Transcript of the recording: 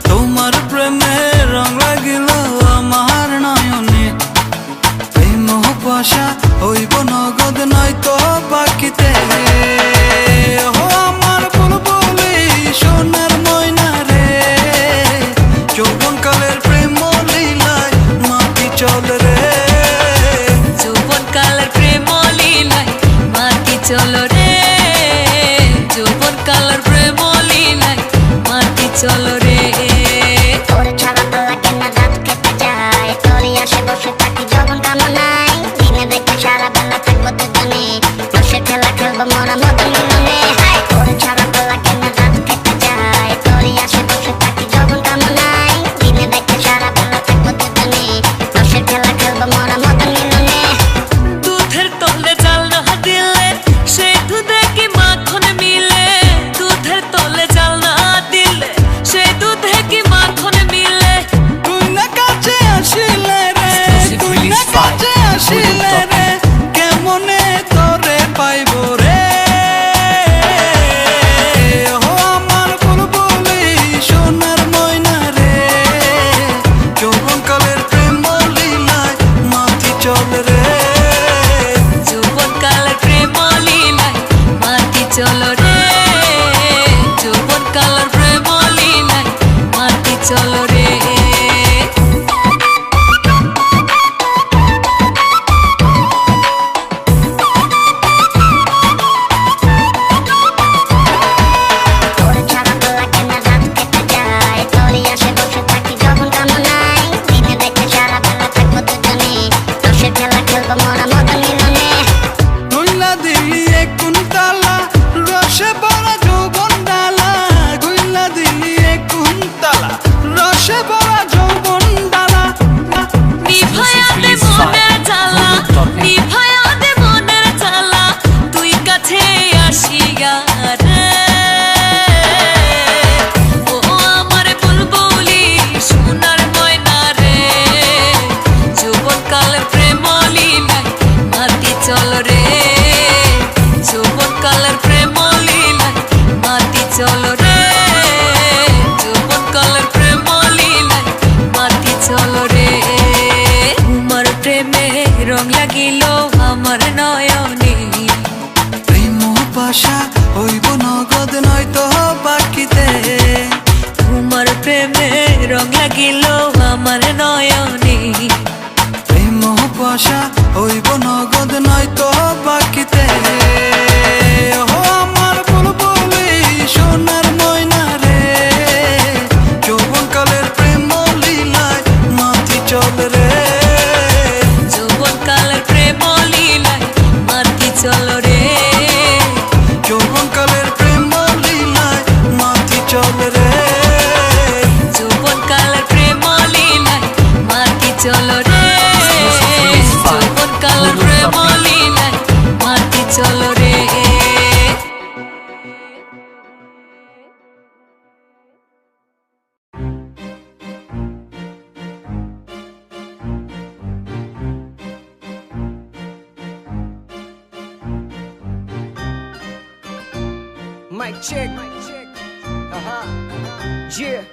তোমার প্রেমে রং লাগিল আমার নয়নে, এই মোহ কুয়াশা হইব নগদ নয়তো বাকিতে। ও আমার বুলবুলি সোনার ময়না রে, যৌবনকালের প্রেম লীলায় মাটি চল রে, যৌবনকালের প্রেম লীলায় মাটি চল রে, যৌবনকালের প্রেম লীলায় মাটি চল রে। তোর ছাড়া তো লাগে না রাত কেটে যায়, তোরই আসে বসে থাকি যখন কামনায়, দিনে দেখে সারা বেলা থাকবো দুজনে, বসে খেলা খেলবো মোরা মদন মিলনে। তোর ছাড়া তো লাগে না রাত কেটে যায়, তোরই আসে বসে থাকি যখন কামনায়, দিনে দেখে সারা বেলা থাকবো দুজনে, বসে খেলা খেলবো মোরা মদন মিলনে। দুধের তলে জাল না দিলে সেই দুধে কি মাখন মিলে, দুধের তলে জাল না দিলে সেই দুধে কি মাখন মিলে। তুই না কাছে আসিলে রে, তুই না কাছে আসিলে রে, কেমনে তোরে পাইব রে। ও আমার বুলবুলি সোনার ময়না রে, যৌবনকালের প্রেম লীলায় মাটি চল রে, যৌবনকালের প্রেম লীলায় মাটি চল রে, যৌবনকালের প্রেম লীলায় মাটি চল রে। তোর ছাড়া তো লাগে না রাত কেটে যায়, তোরই আসে বসে থাকি যখন কামনায়, দিনে দেখে সারা বেলা থাকবো দুজনে, বসে খেলা খেলবো মোরা মদন মিলনে। গুইলা দিলি এক কুন্তলা রসে ভরা যৌবন ডালা, গুইলা দিলি এক কুন্তলা রসে ভরা যৌবন ডালা। নিভায়া দে মনের জ্বালা, নিভায়া দে মনের জ্বালা, তুই কাছে আসিয়া রে। ও আমার বুলবুলি সোনার ময়না রে, যৌবনকালের প্রেম লীলায় মাটি চল রে, যৌবনকালের প্রেম লীলায় মাটি চল রে, যৌবনকালের প্রেম লীলায় মাটি চল রে। তোমার প্রেমে রং লাগিল আমার নয়নে, প্রেম পাশা হইব নগদ নয়তো বাকিতে। তোমার প্রেমে রং লাগিল আমার নয়নে, প্রেম পাশা হইব নগদ নয়তো বাকিতে। ও আমার বুলবুলি সোনার ময়না রে, যৌবনকালের প্রেম লীলায় মাটি চল রে, যৌবনকালের প্রেম লীলায় মাটি চল রে, যৌবনকালের প্রেম লীলায় মাটি চল রে, যৌবনকালের প্রেম লীলায় মাটি চল রে, যৌবনকালের প্রেম লীলায় মাটি চল রে। Mic check. Yeah.